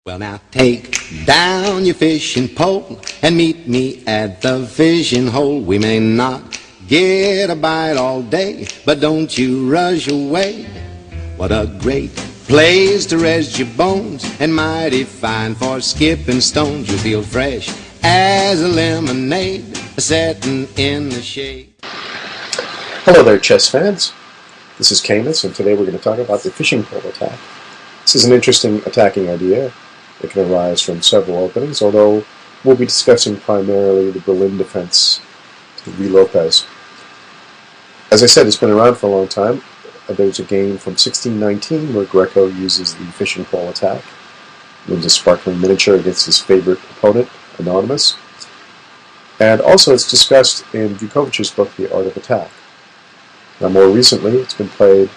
Well, now take down your fishing pole and meet me at the fishing hole. We may not get a bite all day, but don't you rush away. What a great place to rest your bones, and mighty fine for skipping stones. You'll feel fresh as a lemonade setting in the shade. Hello there, chess fans. This is Camus, and today we're going to talk about the fishing pole attack. This is an interesting attacking idea. It can arise from several openings, although we'll be discussing primarily the Berlin Defense to Ruy Lopez. As I said, it's been around for a long time. There's a game from 1619 where Greco uses the fishing pole attack, wins a sparkling miniature against his favorite opponent, Anonymous. And also it's discussed in Vukovic's book, The Art of Attack. Now more recently, it's been played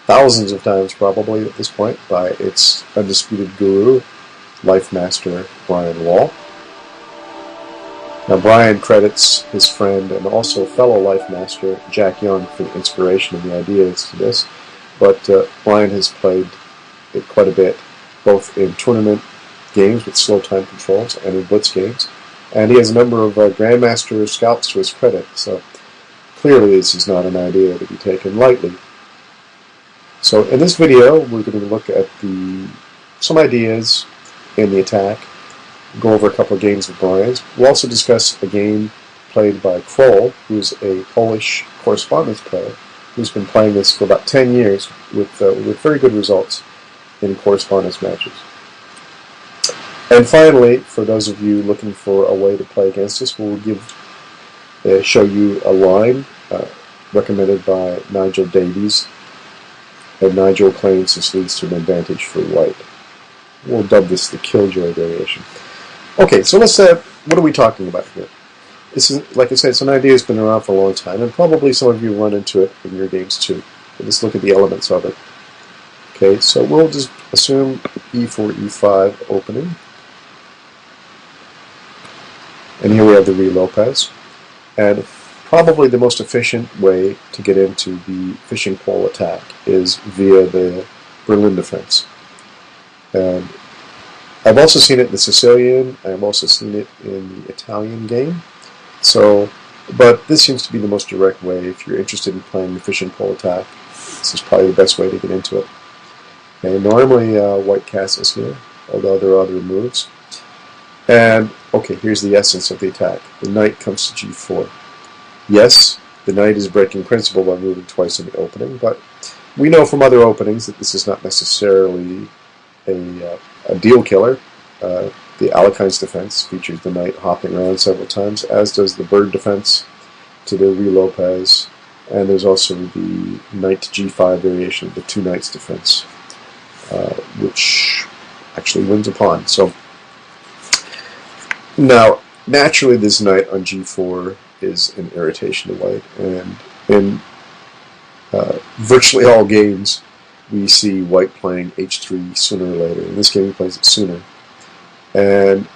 thousands of times probably at this point by its undisputed guru, Life Master Brian Wall. Now Brian credits his friend and also fellow Life Master Jack Young for the inspiration and the ideas to this, but Brian has played it quite a bit, both in tournament games with slow time controls and in blitz games, and he has a number of Grandmaster scalps to his credit, so clearly this is not an idea to be taken lightly. So in this video we're going to look at some ideas in the attack, go over a couple of games of Brian's. We'll also discuss a game played by Kroll, who's a Polish correspondence player who's been playing this for about 10 years with very good results in correspondence matches. And finally, for those of you looking for a way to play against us, we'll show you a line recommended by Nigel Davies, and Nigel claims this leads to an advantage for white. We'll dub this the Killjoy variation. Okay, so let's what are we talking about here? This is, like I said, it's an idea that's been around for a long time, and probably some of you run into it in your games too. But let's look at the elements of it. Okay, so we'll just assume e4, e5 opening. And here we have the Ruy Lopez. And probably the most efficient way to get into the fishing pole attack is via the Berlin Defense. And I've also seen it in the Sicilian, I've also seen it in the Italian game. So, but this seems to be the most direct way. If you're interested in playing the fishing pole attack, this is probably the best way to get into it. Okay, normally white castles here, although there are other moves. And, okay, here's the essence of the attack. The knight comes to g4. Yes, the knight is breaking principle by moving twice in the opening, but we know from other openings that this is not necessarily a deal killer. The Alekhine's defense features the knight hopping around several times, as does the bird defense to the Ruy Lopez, and there's also the knight to g5 variation of the two knights defense, which actually wins a pawn. So now, naturally, this knight on g4 is an irritation to white, and in virtually all games we see white playing h3 sooner or later. In this game he plays it sooner. And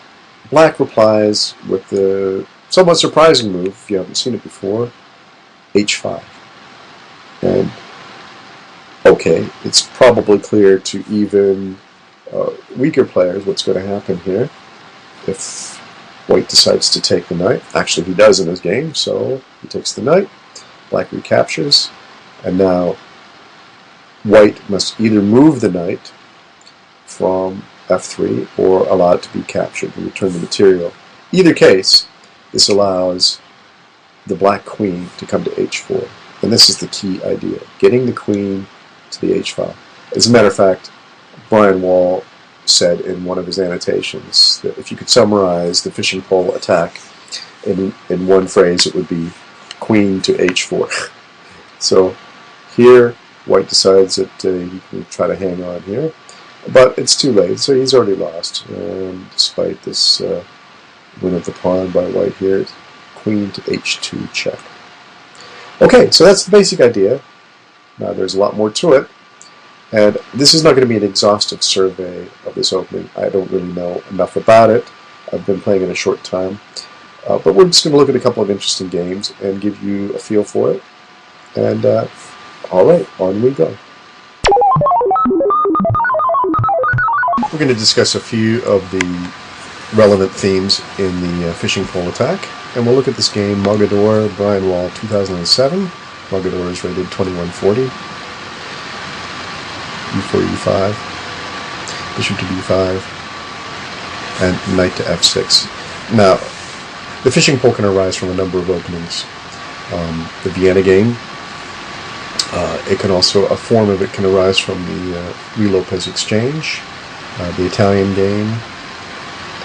black replies with the somewhat surprising move, if you haven't seen it before, h5. And okay, it's probably clear to even weaker players what's going to happen here if white decides to take the knight. Actually, he does in his game, so he takes the knight, black recaptures, and now white must either move the knight from f3 or allow it to be captured and return the material. Either case, this allows the black queen to come to h4. And this is the key idea, getting the queen to the h file. As a matter of fact, Brian Wall said in one of his annotations that if you could summarize the fishing pole attack in one phrase, it would be queen to h4. So here white decides that he can try to hang on here, but it's too late, so he's already lost. And despite this win of the pawn by white here, queen to h2 check. Okay, so that's the basic idea. Now there's a lot more to it, and this is not going to be an exhaustive survey of this opening. I don't really know enough about it. I've been playing it a short time, but we're just going to look at a couple of interesting games and give you a feel for it. And all right, on we go. We're going to discuss a few of the relevant themes in the fishing pole attack, and we'll look at this game, Mogador, Brian Wall, 2007. Mogador is rated 2140. E4, E5, Bishop to B5, and Knight to F6. Now, the fishing pole can arise from a number of openings. The Vienna game, it can also, a form of it can arise from the Ruy Lopez exchange, the Italian game,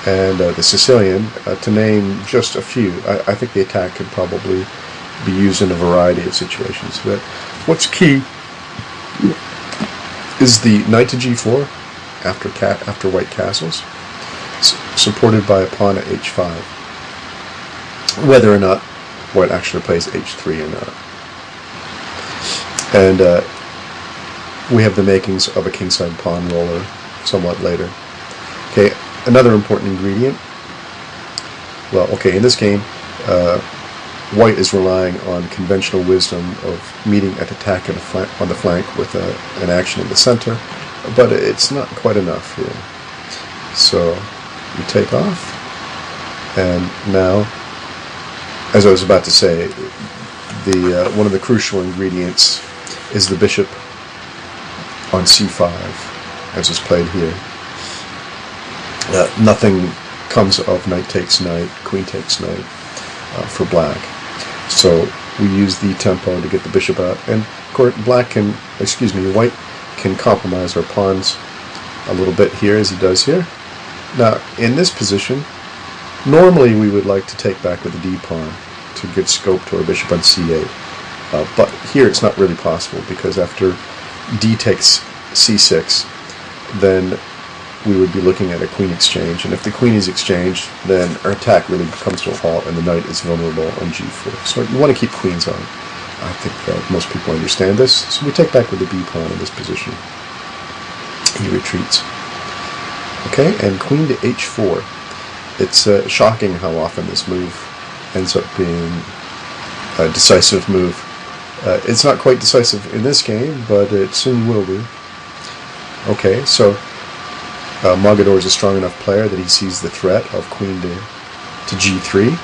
and the Sicilian, to name just a few. I think the attack could probably be used in a variety of situations. But what's key is the Knight to G4 after white castles, supported by a pawn at H5, whether or not white actually plays H3 or not. And we have the makings of a kingside pawn roller somewhat later. Okay, another important ingredient. Well, okay, in this game, white is relying on conventional wisdom of meeting an attack on the flank with an action in the center, but it's not quite enough here. So you take off, and now, as I was about to say, the one of the crucial ingredients is the bishop on C5, as is played here. Nothing comes of knight takes knight, queen takes knight for black. So we use the tempo to get the bishop out, and of course white can compromise our pawns a little bit here, as he does here. Now in this position, normally we would like to take back with the D pawn to give scope to our bishop on C8. But here it's not really possible, because after D takes C6, then we would be looking at a queen exchange, and if the queen is exchanged, then our attack really comes to a halt and the knight is vulnerable on G4. So you want to keep queens on. I think most people understand this. So we take back with the B pawn in this position. He retreats. Okay, and queen to H4. It's shocking how often this move ends up being a decisive move. It's not quite decisive in this game, but it soon will be. Okay, so Mogador is a strong enough player that he sees the threat of queen to G3.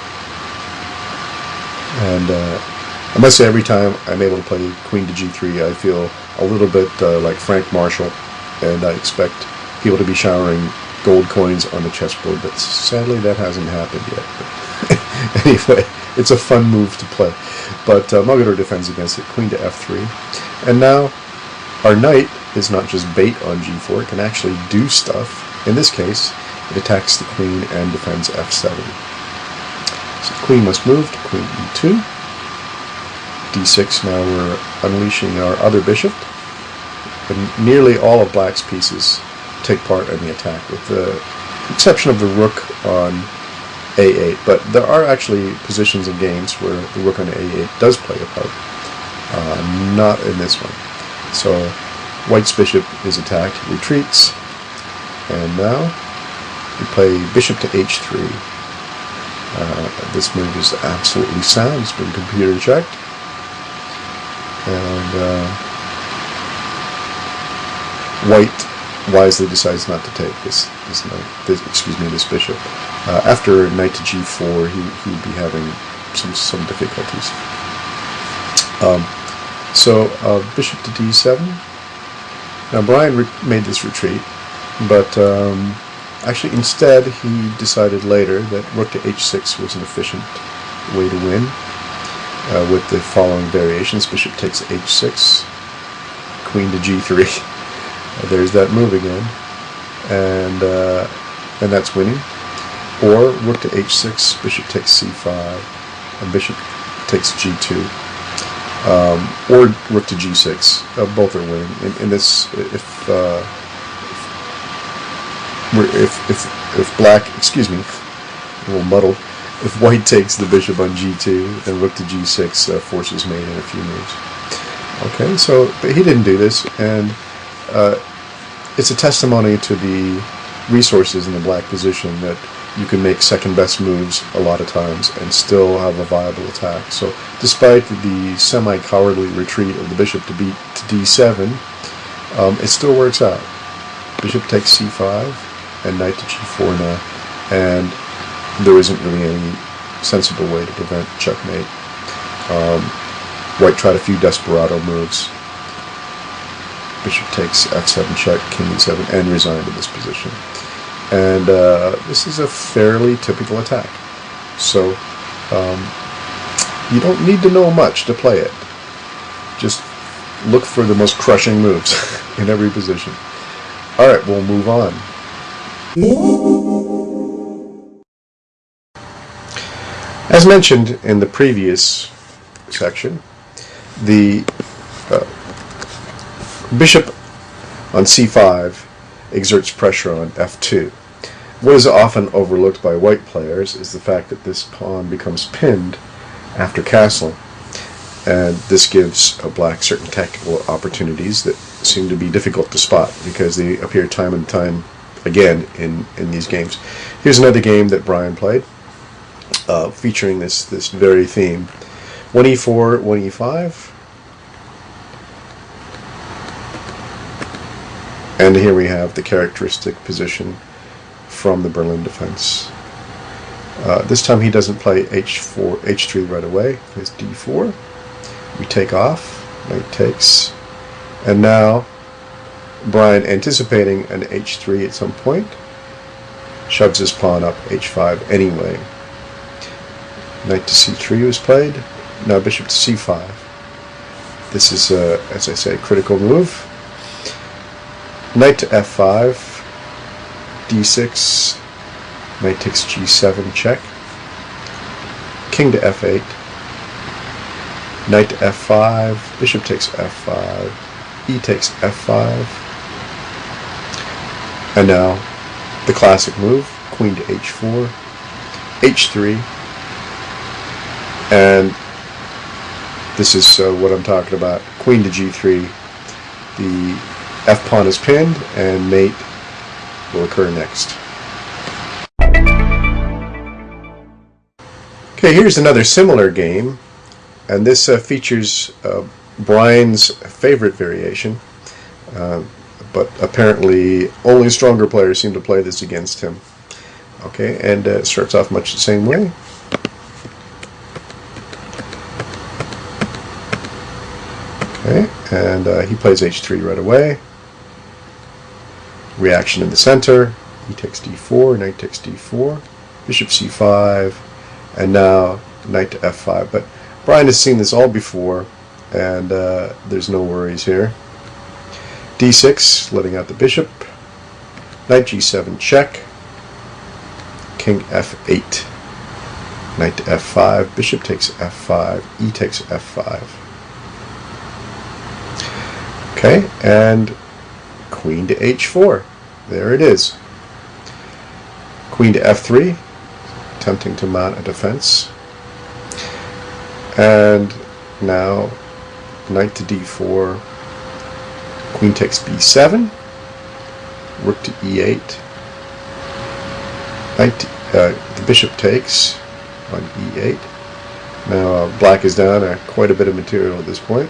And I must say, every time I'm able to play queen to G3, I feel a little bit like Frank Marshall, and I expect people to be showering gold coins on the chessboard, but sadly that hasn't happened yet. Anyway, it's a fun move to play. But Mogador defends against it, queen to F3. And now our knight is not just bait on G4, it can actually do stuff. In this case, it attacks the queen and defends F7. So the queen must move to queen E2. D6, now we're unleashing our other bishop. And nearly all of black's pieces take part in the attack, with the exception of the rook on A8. But there are actually positions in games where the rook on A8 does play a part. Not in this one. So white's bishop is attacked, retreats, and now we play bishop to H3. This move is absolutely sound. It's been computer checked, and white wisely decides not to take this bishop. After knight to G4, he would be having some difficulties. So bishop to D7. Now Brian made this retreat, but actually instead he decided later that rook to H6 was an efficient way to win, with the following variations: bishop takes H6, queen to G3. There's that move again, and that's winning. Or rook to H6, bishop takes C5, and bishop takes G2. Or rook to G6. Both are winning. In this, if black, a little muddled, if white takes the bishop on G2, then rook to G6 forces mate in a few moves. Okay, so but he didn't do this, and it's a testimony to the resources in the black position that you can make second best moves a lot of times and still have a viable attack. So despite the semi-cowardly retreat of the bishop to D7, it still works out. Bishop takes c5, and knight to g4 now. And there isn't really any sensible way to prevent checkmate. White tried a few desperado moves. Bishop takes f7 check, king e7, and resigned to this position. And this is a fairly typical attack. So you don't need to know much to play it. Just look for the most crushing moves in every position. Alright, we'll move on. As mentioned in the previous section, the bishop on c5 exerts pressure on f2. What is often overlooked by white players is the fact that this pawn becomes pinned after castle, and this gives black certain tactical opportunities that seem to be difficult to spot because they appear time and time again in these games. Here's another game that Brian played, featuring this very theme. 1e4, 1e5, and here we have the characteristic position from the Berlin Defense. This time he doesn't play h4, h3 right away. He plays d4. We take off, knight takes, and now Brian, anticipating an h3 at some point, shoves his pawn up h5 anyway. Knight to c3 was played. Now bishop to c5. This is, as I say, a critical move. Knight to f5, d6, knight takes g7 check, king to f8, knight to f5, bishop takes f5, e takes f5, and now the classic move, queen to h4, h3, and this is what I'm talking about, queen to g3, the f-pawn is pinned, and mate will occur next. Okay, here's another similar game, and this features Brian's favorite variation, but apparently only stronger players seem to play this against him. Okay, and it starts off much the same way. Okay, and he plays h3 right away. Reaction in the center. He takes d4, knight takes d4, bishop c5, and now knight to f5. But Brian has seen this all before, and there's no worries here. d6, letting out the bishop, knight g7 check, king f8, knight to f5, bishop takes f5, e takes f5. Okay, and queen to h4. There it is. Queen to f3, attempting to mount a defense. And now knight to d4, queen takes b7, rook to e8, knight the bishop takes on e8. Now black is down quite a bit of material at this point.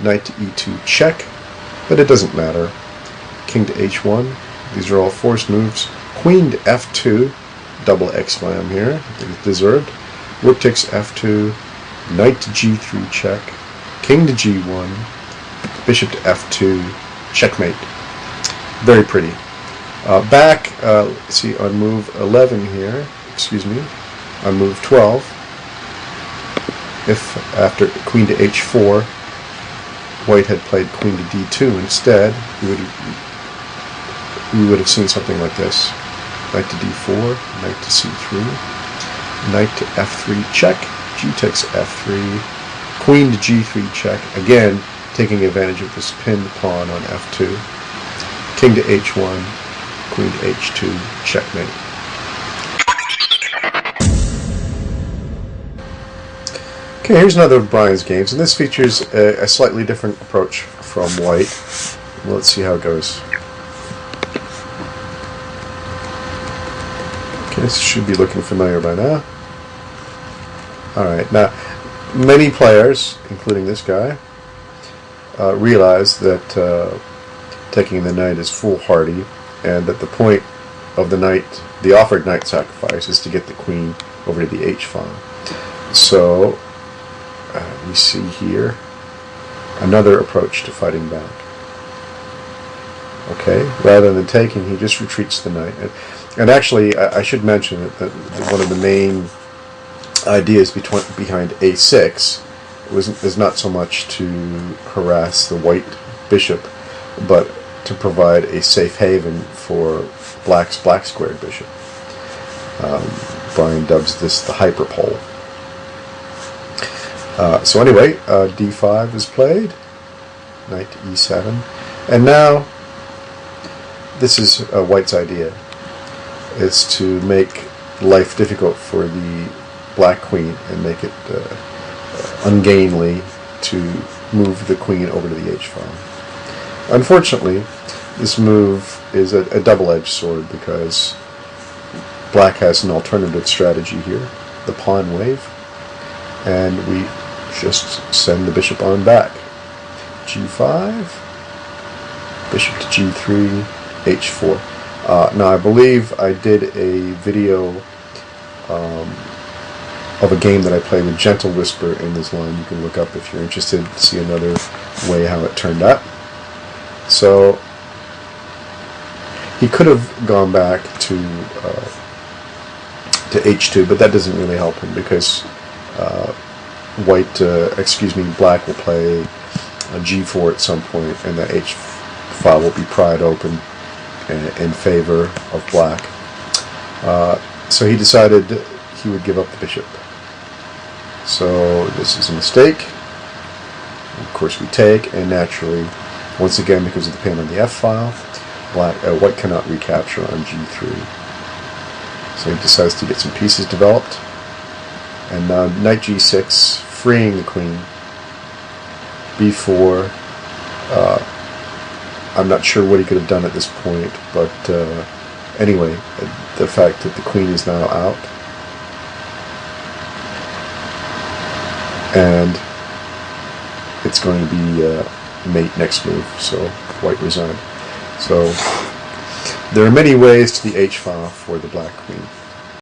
Knight to e2 check, but it doesn't matter. King to h1, these are all forced moves. Queen to f2, double exclam here, it's deserved. Rook takes f2, knight to g3 check, king to g1, bishop to f2, checkmate. Very pretty. Back, let's see, on move 11 here, excuse me, on move 12, if after queen to h4, White had played queen to d2 instead, we would have seen something like this. Knight to d4, knight to c3, knight to f3 check, g takes f3, queen to g3 check, again taking advantage of this pinned pawn on f2, king to h1, queen to h2, checkmate. Okay, here's another of Brian's games, and this features a slightly different approach from White. Let's see how it goes. Okay, this should be looking familiar by now. Alright, now, many players, including this guy, realize that taking the knight is foolhardy, and that the point of the offered knight sacrifice is to get the queen over to the h file. So we see here another approach to fighting back. Okay, rather than taking, he just retreats the knight. And actually, I should mention that one of the main ideas behind a6 is not so much to harass the white bishop, but to provide a safe haven for black's black-squared bishop. Brian dubs this the hyperpole. So anyway, d5 is played, knight to e7, and now this is white's idea, is to make life difficult for the black queen and make it ungainly to move the queen over to the h file. Unfortunately, this move is a double-edged sword because black has an alternative strategy here, the pawn wave, and we just send the bishop on back. g5, bishop to g3, h4. Now I believe I did a video of a game that I played with Gentle Whisper in this line. You can look up if you're interested to see another way how it turned out. So he could have gone back to h2, but that doesn't really help him because black will play a g4 at some point, and that h file will be pried open in favor of black. So he decided he would give up the bishop. So this is a mistake. Of course we take, and naturally, once again, because of the pain on the f file, white cannot recapture on g3. So he decides to get some pieces developed, and now knight g6, freeing the queen. b4. I'm not sure what he could have done at this point, but anyway, the fact that the queen is now out, and it's going to be mate next move, so white resigned. So there are many ways to the h file for the black queen.